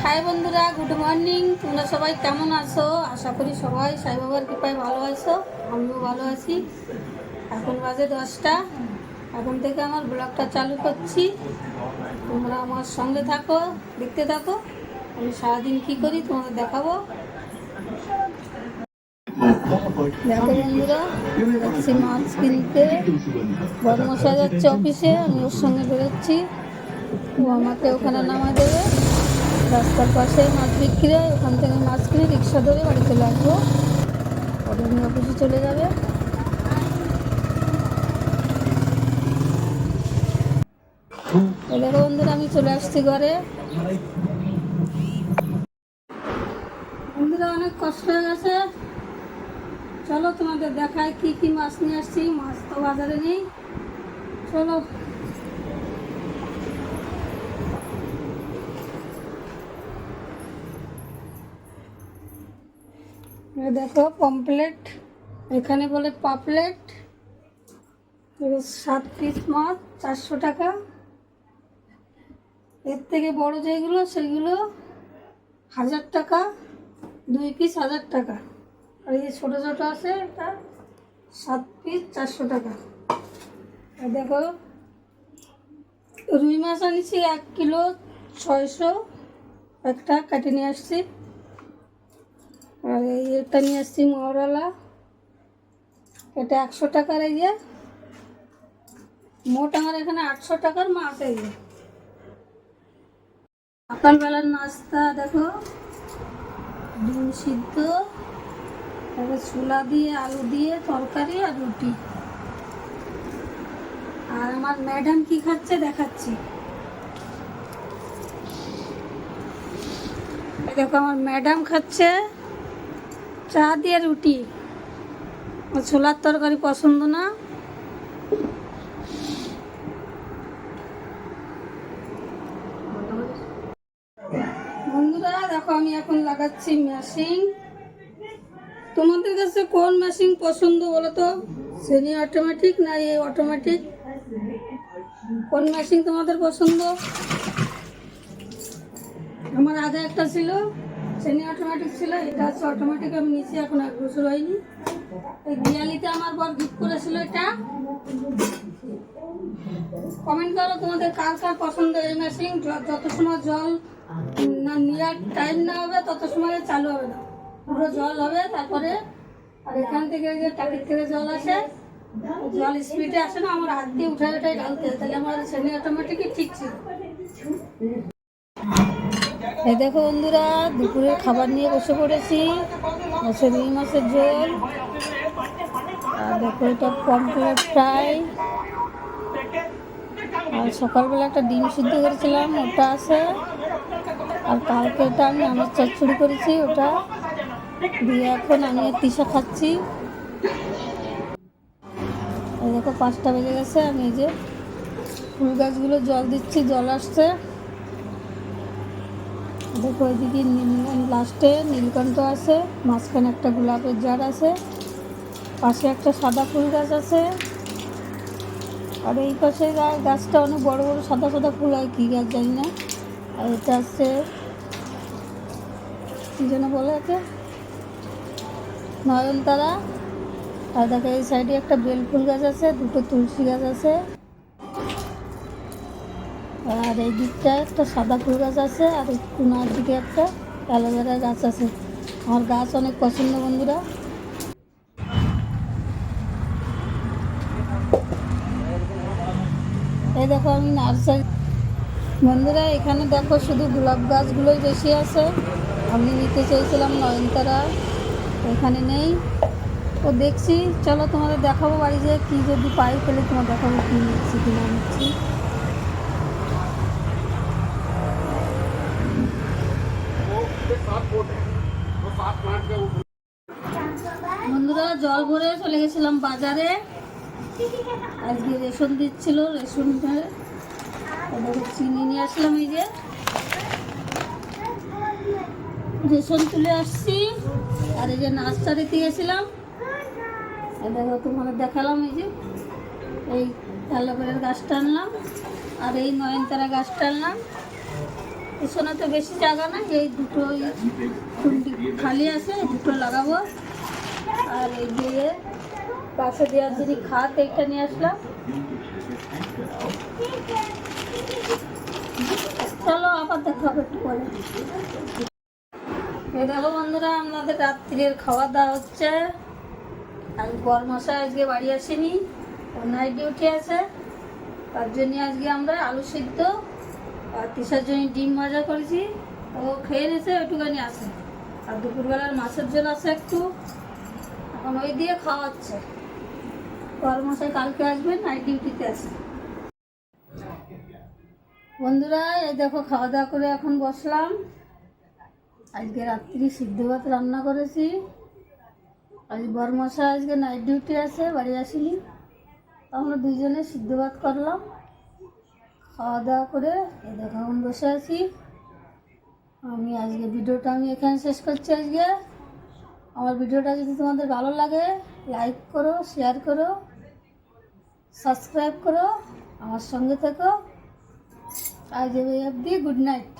High বন্ধুরা, good morning. তোমরা সবাই কেমন আছো? আশা করি সবাই সাই বাবার কৃপায় ভালো আছো। আমিও ভালো আছি। এখন বাজে 10টা। এখন থেকে আমার ব্লগটা চালু করছি। তোমরা আমার সঙ্গে থাকো, দেখতে থাকো। আমি সারাদিন কী করি তোমাদের দেখাবো। দেখো বন্ধুরা, যাচ্ছি মাছ কিনতে। বড়মশাই যাচ্ছে অফিসে, আমি ওর সঙ্গে বেরোচ্ছি। ও আমাকে ওখানে নামা দেবে। রাস্তার পাশে মাছ বিক্রি হয়, ওখান থেকে মাছ কিনে রিক্সা ধরে বাড়ি চলে আসবো। পরে উনি অফিসে চলে যাবে। দেখো বন্ধুরা, আমি চলে আসছি ঘরে। বন্ধুরা, অনেক কষ্ট হয়ে গেছে। চলো তোমাদের দেখায় কি কি মাছ নিয়ে আসছি। মাছ তো বাজারে নেই, চলো। দেখো পমপ্লেট, এখানে বলে পাপলেট। 7 পিস মাছ 400 টাকা। এর থেকে বড় যেগুলো সেগুলো 1000 টাকা, 2 পিস 1000 টাকা। আর এই ছোটো ছোটো আছে, এটা 7 পিস 400 টাকা। আর দেখো রুই মাছ আনিছি 1 কিলো 600, একটা কেটে নিয়ে আসছি। আর এটা নিয়ে আসছি মরলা, এটা 100 টাকার। এই যে মোট আমার এখানে 800 টাকার মাছ। এই যে সকালবেলার নাস্তা দেখো, ডিম সিদ্ধ, তারপরে ছোলা দিয়ে আলু দিয়ে তরকারি আর রুটি। আর আমার ম্যাডাম কি খাচ্ছে দেখাচ্ছি। দেখো আমার ম্যাডাম খাচ্ছে চা দিয়ে রুটি। ছোলার তরকারি পছন্দ না। বন্ধুরা দেখো, আমি এখন লাগাচ্ছি মেশিন। তোমাদের কাছে কোন মেশিন পছন্দ বলো তো? সেমি অটোমেটিক না এই অটোমেটিক? কোন মেশিন তোমাদের পছন্দ? আমার আগে একটা ছিল সেমি অটোমেটিক ছিল, এটা হচ্ছে অটোমেটিক। আমি নিচে এখন 1 বছর হয়নি। এই দিয়ালিতে আমার বর গিফট করেছিল এটা। কমেন্ট করো তোমাদের কার কার পছন্দ এই মেশিন। যত সময় জল না নেওয়ার টাইম না হবে তত সময় চালু হবে না, পুরো জল হবে তারপরে। আর এখান থেকে যে টাকির থেকে জল আসে, জল স্পিডে আসে না, আমার হাত দিয়ে উঠে উঠে ঢালতে হয়। তাহলে আমার সেমি অটোমেটিকই ঠিক ছিল। এই দেখো বন্ধুরা, দুপুরের খাবার নিয়ে বসে পড়েছি। রুই মাছের ঝোল, আর দেখো এটা পমফ্রেট ফ্রাই। আর সকালবেলা একটা ডিম সিদ্ধ করেছিলাম, ওটা আছে। আর কালকে এটা আমি আমের চচ্চড়ি করেছি, ওটা দিয়ে এখন আমি তিসা খাচ্ছি। এই দেখো 5টা বেজে গেছে। আমি এই যে ফুল গাছগুলো জল দিচ্ছি, জল আসছে। দেখো ওইদিকে লাস্টে নীলকণ্ঠ আছে, মাঝখানে একটা গোলাপের জার আছে, পাশে একটা সাদা ফুল গাছ আছে। আর এই পাশে গাছটা অনেক বড় বড় সাদা সাদা ফুল হয়, কী গাছ জানি না। আর এটা আছে কী যেন বলে, আছে নয়নতারা। আর দেখো এই সাইডে একটা বেল ফুল গাছ আছে, 2টো তুলসী গাছ আছে। আর এই দিকটায় একটা সাদা ফুল গাছ আছে, আর এই কোনার দিকে একটা অ্যালোভেরা গাছ আছে। আমার গাছ অনেক পছন্দ বন্ধুরা। এই দেখো আমি নার্সারি। বন্ধুরা এখানে দেখো শুধু গোলাপ গাছগুলোই বেশি আছে। আমি নিতে চাইছিলাম নয়নতারা, এখানে নেই। তো দেখছি, চলো তোমাদের দেখাবো বাড়ি যেয়ে কী যদি পাই তাহলে তোমার দেখাবো কী নিচ্ছি কি না নিচ্ছি। বন্ধুরা জল ভরে চলে গেছিলাম বাজারে। আজকে রেশন দিচ্ছিল, রেশন চিনি নিয়ে আসলাম। এই যে রেশন তুলে আসছি। আর এই যে নার্সারিতে গেছিলাম, দেখো তোমাদের দেখালাম। এই যে এই অ্যালোভেরার গাছটা আনলাম, আর এই নয়নতারা গাছটা আনলাম। পিছনে তো বেশি জায়গা না, এই দুটো খুন্তি খালি আছে, এই দুটো লাগাবো। আর এই দিয়ে পাশে দেওয়ার জন্য খাট এইটা নিয়ে আসলাম। চলো আবার দেখা হবে একটু পরে। এই দেখো বন্ধুরা, আমাদের রাত্রির খাওয়া দাওয়া হচ্ছে। আর বরমশাই আজকে বাড়ি আসেনি, ও নাইট ডিউটি আছে, তার জন্য আজকে আমরা আলু সিদ্ধ আর তিসার জন্য ডিম ভাজা করেছি। ও খেয়ে নিয়েছে, ওইটুখানি আছে। আর দুপুরবেলার মাছের ঝোল আছে একটু, এখন ওই দিয়ে খাওয়া হচ্ছে। বরমশাই কালকে আসবে, নাইট ডিউটিতে আছে। বন্ধুরা এই দেখো খাওয়া দাওয়া করে এখন বসলাম। আজকে রাত্রি সিদ্ধ ভাত রান্না করেছি। আজ বরমশাই আজকে নাইট ডিউটি আছে, বাড়ি আসিনি, আমরা দুজনে সিদ্ধ ভাত করলাম। খাওয়া দাওয়া করে এই দেখো এখন বসে আছি। আমি আজকে ভিডিওটা এখানে শেষ করছি। আজকে আমার ভিডিওটা যদি তোমাদের ভালো লাগে, লাইক করো, শেয়ার করো, সাবস্ক্রাইব করো, আমার সঙ্গে থেকো। আজ এই অবধি, গুড নাইট।